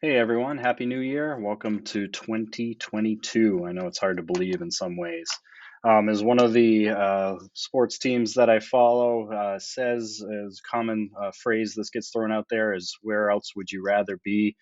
Hey everyone, Happy New Year. Welcome to 2022. I know it's hard to believe in some ways. As one of the sports teams that I follow says, as common phrase this gets thrown out there is, where else would you rather be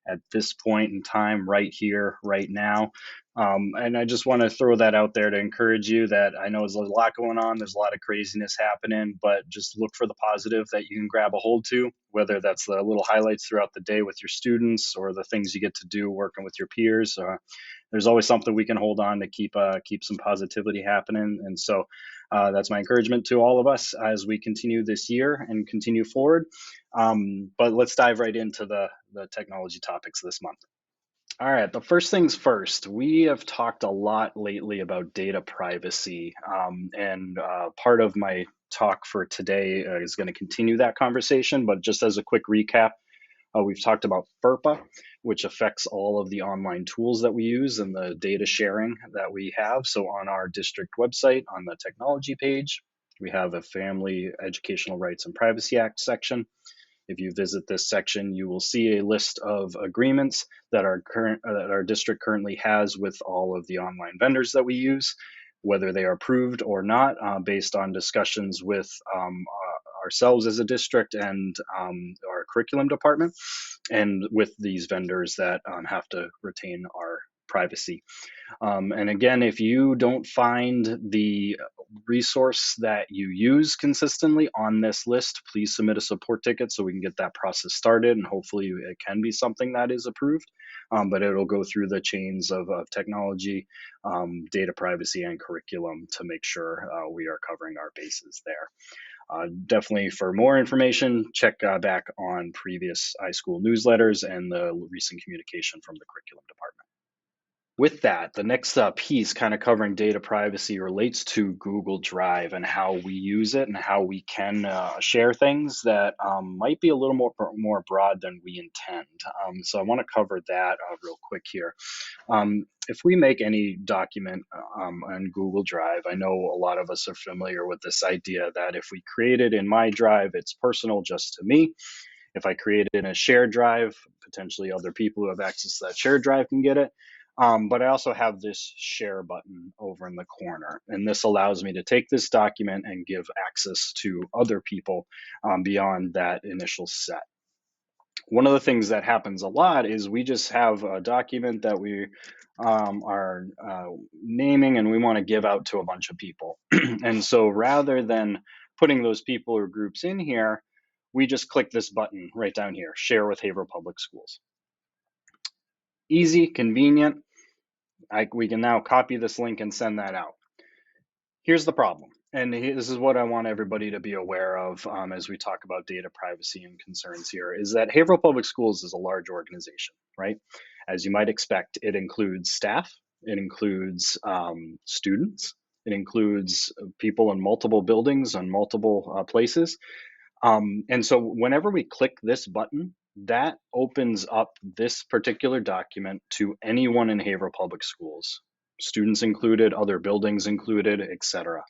at this point in time, right here, right now. And I just want to throw that out there to encourage you that I know there's a lot going on, there's a lot of craziness happening, but just look for the positive that you can grab a hold to, whether that's the little highlights throughout the day with your students or the things you get to do working with your peers. There's always something we can hold on to keep some positivity happening. And so that's my encouragement to all of us as we continue this year and continue forward. But let's dive right into the technology topics this month. All right, the first things first, we have talked a lot lately about data privacy. And part of my talk for today is going to continue that conversation. But just as a quick recap, we've talked about FERPA, which affects all of the online tools that we use and the data sharing that we have. So on our district website, on the technology page, we have a Family Educational Rights and Privacy Act section. If you visit this section, you will see a list of agreements that our district currently has with all of the online vendors that we use, whether they are approved or not, based on discussions with ourselves as a district and our curriculum department, and with these vendors that have to retain our privacy. And again, if you don't find the resource that you use consistently on this list, please submit a support ticket so we can get that process started. And hopefully it can be something that is approved, but it'll go through the chains of technology, data privacy, and curriculum to make sure we are covering our bases there. Definitely for more information, check back on previous iSchool newsletters and the recent communication from the curriculum department. With that, the next piece kind of covering data privacy relates to Google Drive and how we use it and how we can share things that might be a little more broad than we intend. So I want to cover that real quick here. If we make any document on Google Drive, I know a lot of us are familiar with this idea that if we create it in my drive, it's personal just to me. If I create it in a shared drive, potentially other people who have access to that shared drive can get it. But I also have this share button over in the corner, and this allows me to take this document and give access to other people beyond that initial set. One of the things that happens a lot is we just have a document that we are naming and we want to give out to a bunch of people. And so rather than putting those people or groups in here, we just click this button right down here, share with Haverhill Public Schools. Easy, convenient. We can now copy this link and send that out. Here's the problem, and this is what I want everybody to be aware of as we talk about data privacy and concerns here, is that Haverhill Public Schools is a large organization, right? As you might expect, it includes staff, it includes students, it includes people in multiple buildings and multiple places. And so whenever we click this button, that opens up this particular document to anyone in Haverhill Public Schools, students included, other buildings included, etc.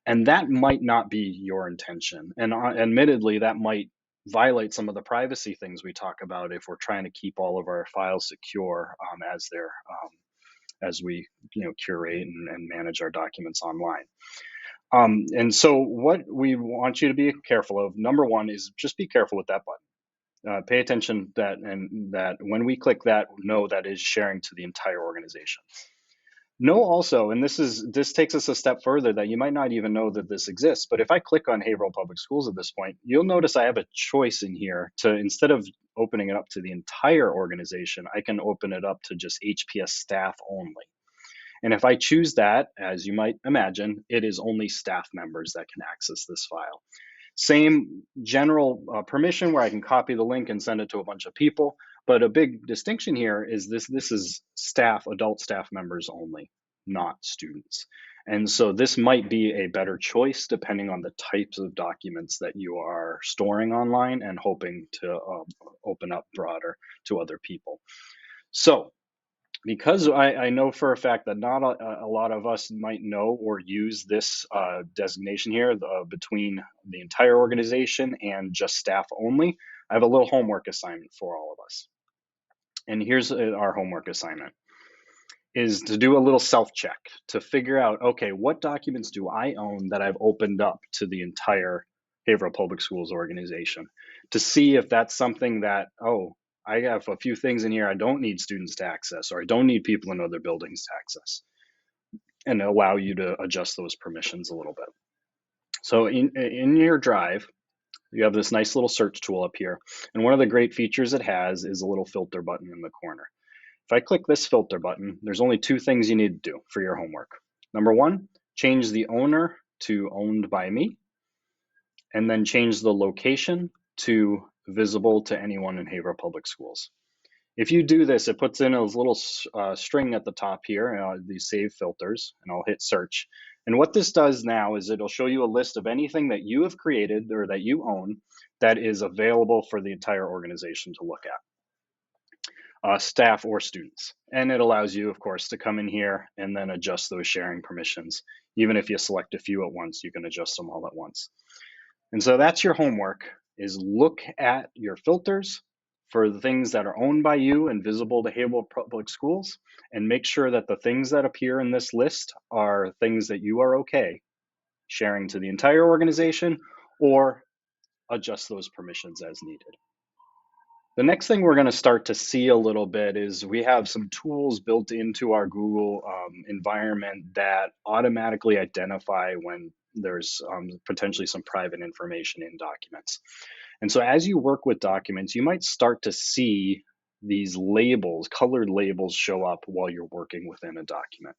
And that might not be your intention. And admittedly, that might violate some of the privacy things we talk about if we're trying to keep all of our files secure as we curate and manage our documents online. And so what we want you to be careful of, number one, is just be careful with that button. Pay attention that when we click that, know that is sharing to the entire organization. Know also, and this takes us a step further, that you might not even know that this exists, but if I click on Haverhill Public Schools at this point, you'll notice I have a choice in here to, instead of opening it up to the entire organization, I can open it up to just HPS staff only. And if I choose that, as you might imagine, it is only staff members that can access this file. Same general permission where I can copy the link and send it to a bunch of people. But a big distinction here is this is staff, adult staff members only, not students. And so this might be a better choice depending on the types of documents that you are storing online and hoping to open up broader to other people. So because I know for a fact that not a lot of us might know or use this designation here between the entire organization and just staff only, I have a little homework assignment for all of us. And here's our homework assignment, is to do a little self-check to figure out, okay, what documents do I own that I've opened up to the entire Haverhill Public Schools organization, to see if that's something that, oh, I have a few things in here I don't need students to access, or I don't need people in other buildings to access, and allow you to adjust those permissions a little bit. So in your drive, you have this nice little search tool up here. And one of the great features it has is a little filter button in the corner. If I click this filter button, there's only two things you need to do for your homework. Number one, change the owner to owned by me, and then change the location to visible to anyone in Haverhill Public Schools. If you do this, it puts in a little string at the top here, these save filters, and I'll hit search. And what this does now is it'll show you a list of anything that you have created or that you own that is available for the entire organization to look at, staff or students. And it allows you, of course, to come in here and then adjust those sharing permissions. Even if you select a few at once, you can adjust them all at once. And so that's your homework, is look at your filters for the things that are owned by you and visible to Haverhill Public Schools, and make sure that the things that appear in this list are things that you are okay sharing to the entire organization, or adjust those permissions as needed. The next thing we're going to start to see a little bit is we have some tools built into our Google environment that automatically identify when there's potentially some private information in documents. And so as you work with documents, you might start to see these labels, colored labels, show up while you're working within a document.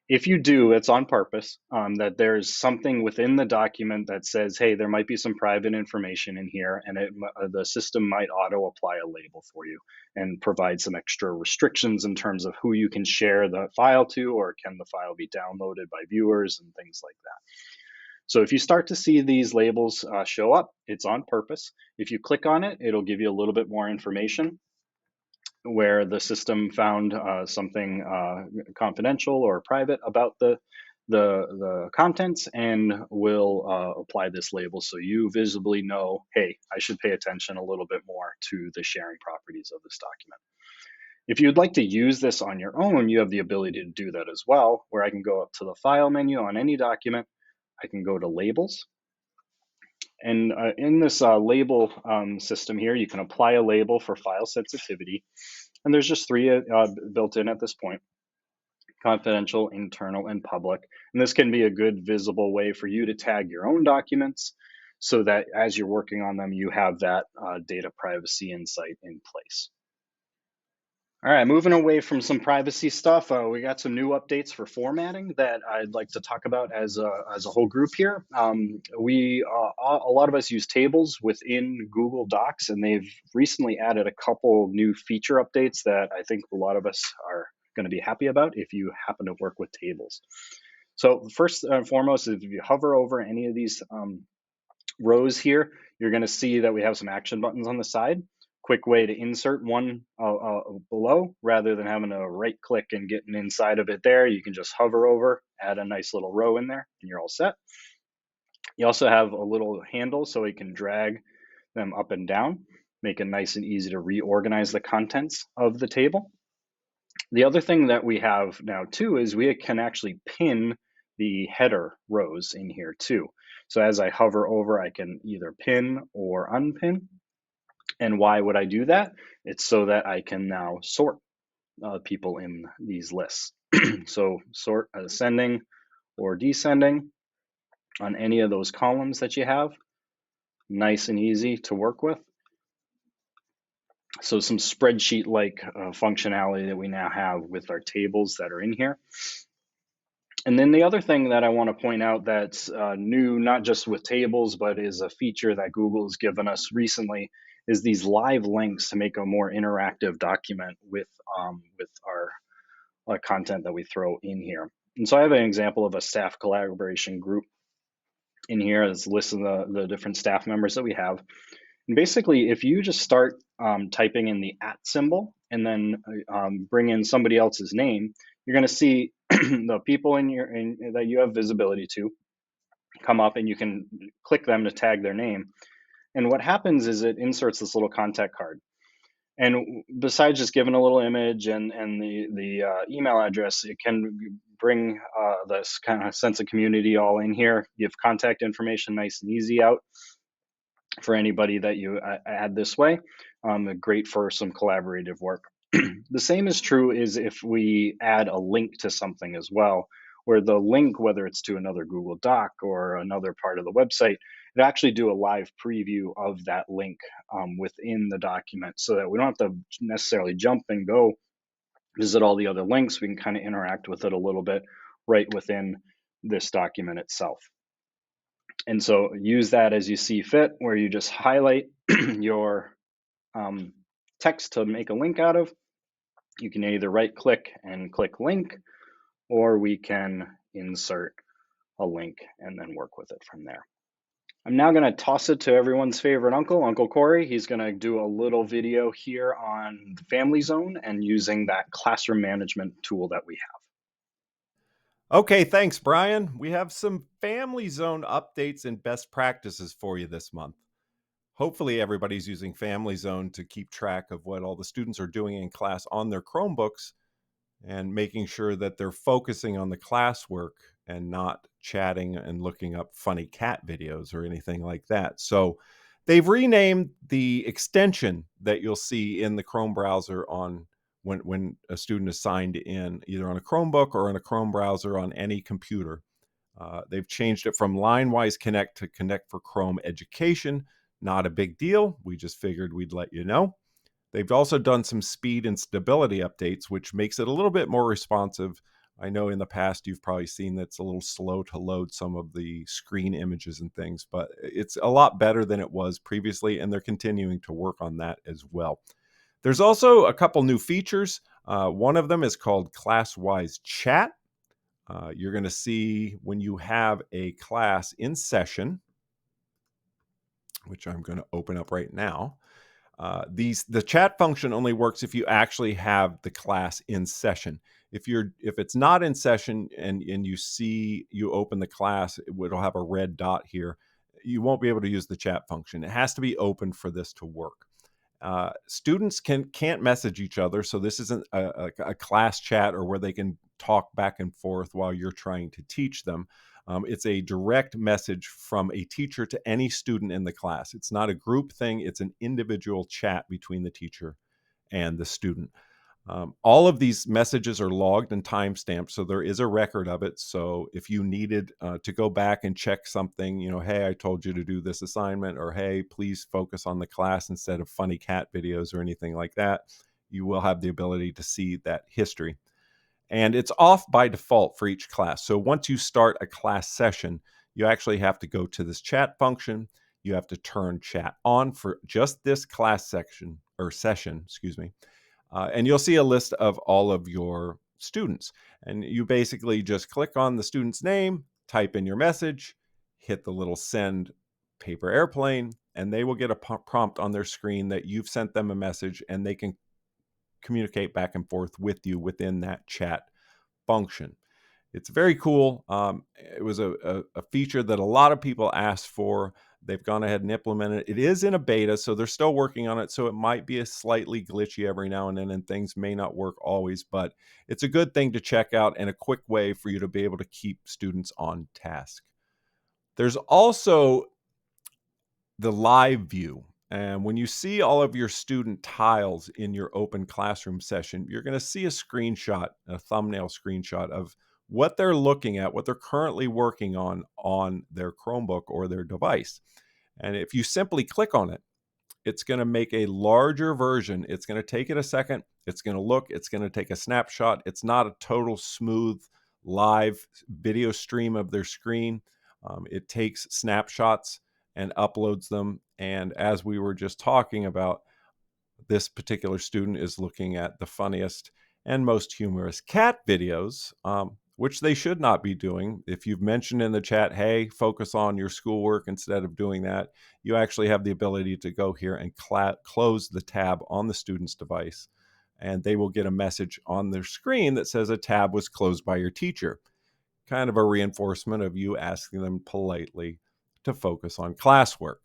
If you do, it's on purpose, that there's something within the document that says, hey, there might be some private information in here, and the system might auto apply a label for you and provide some extra restrictions in terms of who you can share the file to, or can the file be downloaded by viewers and things like that. So if you start to see these labels show up, it's on purpose. If you click on it, it'll give you a little bit more information, where the system found something confidential or private about the contents, and will apply this label so you visibly know, hey, I should pay attention a little bit more to the sharing properties of this document. If you'd like to use this on your own, you have the ability to do that as well, where I can go up to the File menu on any document. I can go to Labels. And in this label system here, you can apply a label for file sensitivity. And there's just three built in at this point: confidential, internal, and public. And this can be a good visible way for you to tag your own documents, so that as you're working on them, you have that data privacy insight in place. All right, moving away from some privacy stuff, we got some new updates for formatting that I'd like to talk about as a whole group here. A lot of us use tables within Google Docs, and they've recently added a couple new feature updates that I think a lot of us are going to be happy about if you happen to work with tables. So first and foremost, if you hover over any of these rows here, you're going to see that we have some action buttons on the side. Quick way to insert one below, rather than having to right click and getting inside of it there. You can just hover over, add a nice little row in there, and you're all set. You also have a little handle so you can drag them up and down, make it nice and easy to reorganize the contents of the table. The other thing that we have now too is we can actually pin the header rows in here too. So as I hover over, I can either pin or unpin. And why would I do that? It's so that I can now sort people in these lists. So sort ascending or descending on any of those columns that you have. Nice and easy to work with. So some spreadsheet-like functionality that we now have with our tables that are in here. And then the other thing that I want to point out that's new, not just with tables, but is a feature that Google has given us recently, is these live links to make a more interactive document with our content that we throw in here. And so I have an example of a staff collaboration group in here. It's listing the different staff members that we have. And basically, if you just start typing in the @ symbol and then bring in somebody else's name, you're going to see the people that you have visibility to come up, and you can click them to tag their name. And what happens is it inserts this little contact card. And besides just giving a little image and the email address, it can bring this kind of sense of community all in here. Give contact information nice and easy out for anybody that you add this way. Great for some collaborative work. The same is true is if we add a link to something as well, where the link, whether it's to another Google Doc or another part of the website, it actually do a live preview of that link within the document, so that we don't have to necessarily jump and go visit all the other links. We can kind of interact with it a little bit right within this document itself. And so use that as you see fit, where you just highlight your text to make a link out of. You can either right click and click link, or we can insert a link and then work with it from there. I'm now going to toss it to everyone's favorite uncle, Uncle Corey. He's going to do a little video here on the Family Zone and using that classroom management tool that we have. Okay, thanks, Brian. We have some Family Zone updates and best practices for you this month. Hopefully, everybody's using Family Zone to keep track of what all the students are doing in class on their Chromebooks and making sure that they're focusing on the classwork and not chatting and looking up funny cat videos or anything like that. So they've renamed the extension that you'll see in the Chrome browser on when a student is signed in, either on a Chromebook or in a Chrome browser on any computer. They've changed it from LineWise Connect to Connect for Chrome Education. Not a big deal. We just figured we'd let you know. They've also done some speed and stability updates, which makes it a little bit more responsive. I know in the past you've probably seen that it's a little slow to load some of the screen images and things, but it's a lot better than it was previously, and they're continuing to work on that as well. There's also a couple new features. One of them is called Class-Wise Chat. You're going to see when you have a class in session, which I'm going to open up right now. The chat function only works if you actually have the class in session. If it's not in session and you open the class, it'll have a red dot here. You won't be able to use the chat function. It has to be open for this to work. Students can't message each other, so this isn't a class chat or where they can talk back and forth while you're trying to teach them. It's a direct message from a teacher to any student in the class. It's not a group thing. It's an individual chat between the teacher and the student. All of these messages are logged and timestamped, so there is a record of it. So if you needed to go back and check something, hey, I told you to do this assignment, or hey, please focus on the class instead of funny cat videos or anything like that, you will have the ability to see that history. And it's off by default for each class. So once you start a class session, you actually have to go to this chat function. You have to turn chat on for just this class section or session, excuse me. And you'll see a list of all of your students. And you basically just click on the student's name, type in your message, hit the little send paper airplane, and they will get a prompt on their screen that you've sent them a message, and they can communicate back and forth with you within that chat function. It's very cool. It was a feature that a lot of people asked for. They've gone ahead and implemented it. It is in a beta, so they're still working on it. So it might be a slightly glitchy every now and then, and things may not work always, but it's a good thing to check out and a quick way for you to be able to keep students on task. There's also the live view. And when you see all of your student tiles in your open classroom session, you're going to see a screenshot, a thumbnail screenshot of what they're looking at, what they're currently working on their Chromebook or their device. And if you simply click on it, it's going to make a larger version. It's going to take it a second. It's going to look, it's going to take a snapshot. It's not a total smooth live video stream of their screen. It takes snapshots and uploads them. And as we were just talking about, this particular student is looking at the funniest and most humorous cat videos, which they should not be doing. If you've mentioned in the chat, hey, focus on your schoolwork instead of doing that, you actually have the ability to go here and close the tab on the student's device, and they will get a message on their screen that says a tab was closed by your teacher. Kind of a reinforcement of you asking them politely to focus on classwork.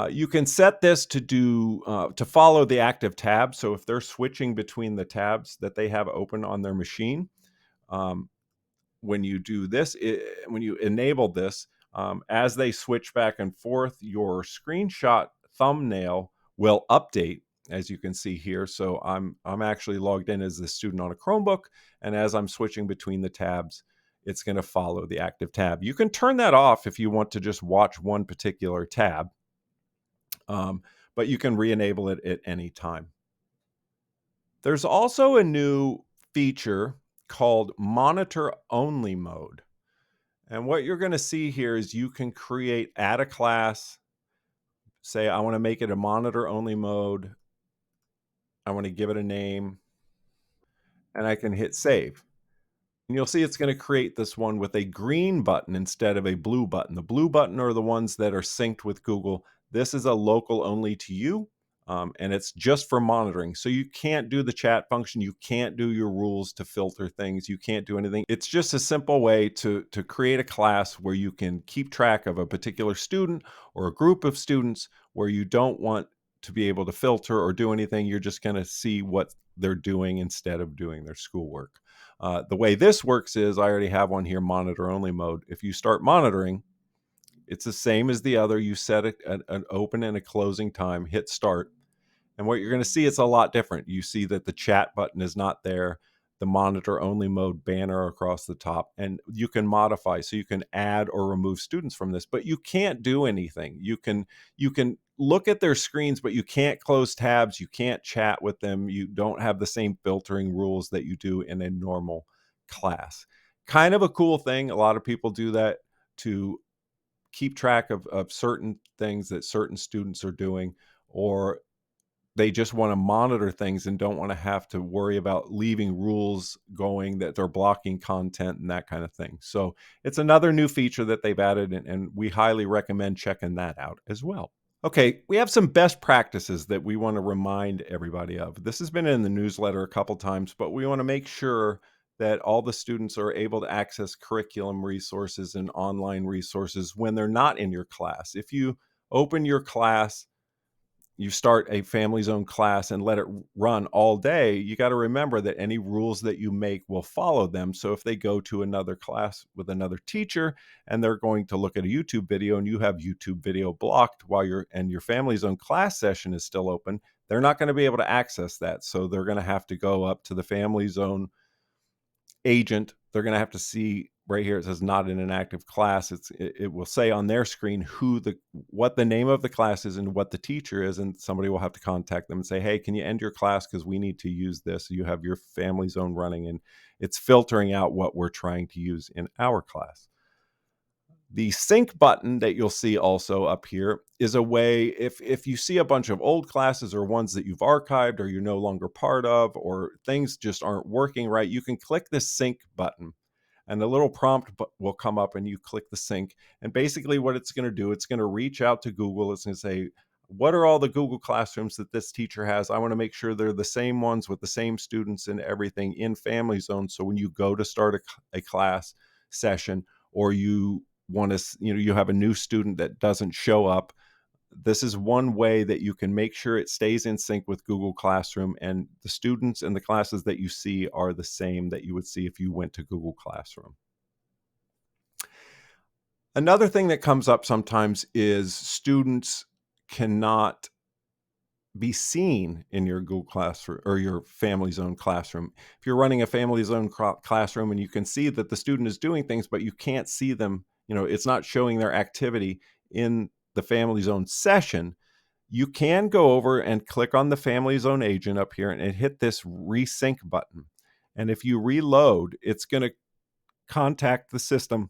You can set this to to follow the active tab. So if they're switching between the tabs that they have open on their machine, um, when you do this, when you enable this, as they switch back and forth, your screenshot thumbnail will update, as you can see here. So I'm actually logged in as the student on a Chromebook, and as I'm switching between the tabs, it's going to follow the active tab. You can turn that off if you want to just watch one particular tab, but you can re-enable it at any time. There's also a new feature called monitor only mode. And what you're going to see here is you can add a class, say, I want to make it a monitor only mode. I want to give it a name, and I can hit save. And you'll see it's going to create this one with a green button instead of a blue button. The blue button are the ones that are synced with Google. This is a local only to you, and it's just for monitoring. So you can't do the chat function. You can't do your rules to filter things. You can't do anything. It's just a simple way to create a class where you can keep track of a particular student or a group of students where you don't want to be able to filter or do anything. You're just going to see what they're doing instead of doing their schoolwork. The way this works is I already have one here, monitor only mode. If you start monitoring, it's the same as the other. You set an open and a closing time, hit start. And what you're going to see, it's a lot different. You see that the chat button is not there, the monitor only mode banner across the top, and you can modify. So you can add or remove students from this, but you can't do anything. You can look at their screens, but you can't close tabs. You can't chat with them. You don't have the same filtering rules that you do in a normal class. Kind of a cool thing. A lot of people do that to keep track of certain things that certain students are doing, or they just want to monitor things and don't want to have to worry about leaving rules going that they're blocking content and that kind of thing. So it's another new feature that they've added, and we highly recommend checking that out as well. Okay, we have some best practices that we want to remind everybody of. This has been in the newsletter a couple times, but we want to make sure that all the students are able to access curriculum resources and online resources when they're not in your class. If you open your class, you start a family zone class and let it run all day, you got to remember that any rules that you make will follow them. So if they go to another class with another teacher and they're going to look at a YouTube video and you have YouTube video blocked while your family zone class session is still open, they're not going to be able to access that. So they're going to have to go up to the family zone agent. They're going to have to see right here, it says not in an active class. It will say on their screen what the name of the class is and what the teacher is, and somebody will have to contact them and say, hey, can you end your class because we need to use this? You have your family zone running, and it's filtering out what we're trying to use in our class. The sync button that you'll see also up here is a way, if you see a bunch of old classes or ones that you've archived or you're no longer part of, or things just aren't working right, you can click the sync button and a little prompt will come up and you click the sync. And basically what it's going to do, it's going to reach out to Google. It's going to say, what are all the Google classrooms that this teacher has? I want to make sure they're the same ones with the same students and everything in Family Zone. So when you go to start a class session, or you want to, you have a new student that doesn't show up, this is one way that you can make sure it stays in sync with Google Classroom, and the students and the classes that you see are the same that you would see if you went to Google Classroom. Another thing that comes up sometimes is students cannot be seen in your Google Classroom or your Family Zone classroom. If you're running a Family Zone classroom and you can see that the student is doing things, but you can't see them, it's not showing their activity in the Family Zone session, you can go over and click on the Family Zone agent up here and hit this resync button. And if you reload, it's going to contact the system,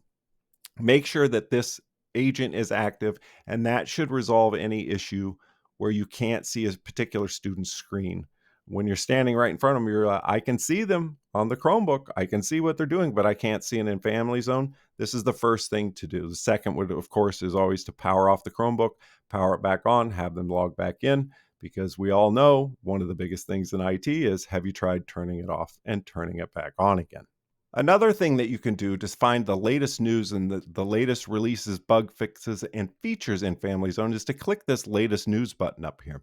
make sure that this agent is active, and that should resolve any issue where you can't see a particular student's screen. When you're standing right in front of them, you're I can see them on the Chromebook. I can see what they're doing, but I can't see it in Family Zone. This is the first thing to do. The second would, of course, is always to power off the Chromebook, power it back on, have them log back in, because we all know one of the biggest things in IT is, have you tried turning it off and turning it back on again? Another thing that you can do to find the latest news and the latest releases, bug fixes, and features in Family Zone is to click this latest news button up here.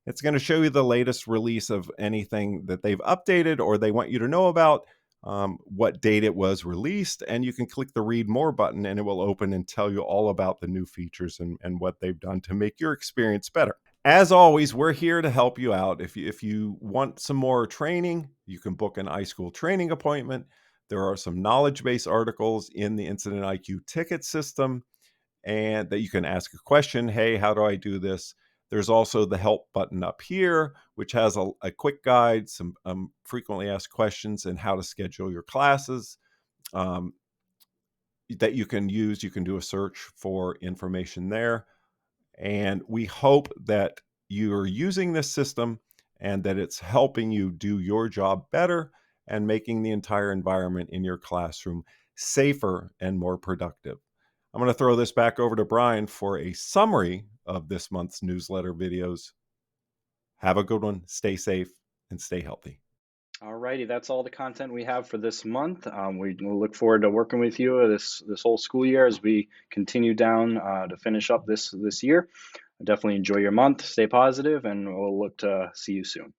It's going to show you the latest release of anything that they've updated or they want you to know about, what date it was released, and you can click the read more button and it will open and tell you all about the new features and what they've done to make your experience better. As always, we're here to help you out. If you want some more training, you can book an iSchool training appointment. There are some knowledge-based articles in the Incident IQ ticket system, and that you can ask a question. Hey, how do I do this? There's also the help button up here, which has a quick guide, some frequently asked questions, and how to schedule your classes um, that you can use. You can do a search for information there. And we hope that you're using this system and that it's helping you do your job better and making the entire environment in your classroom safer and more productive. I'm going to throw this back over to Brian for a summary of this month's newsletter videos. Have a good one. Stay safe and stay healthy. Alrighty, that's all the content we have for this month. We'll look forward to working with you this whole school year as we continue down to finish up this year. Definitely enjoy your month, stay positive, and we'll look to see you soon.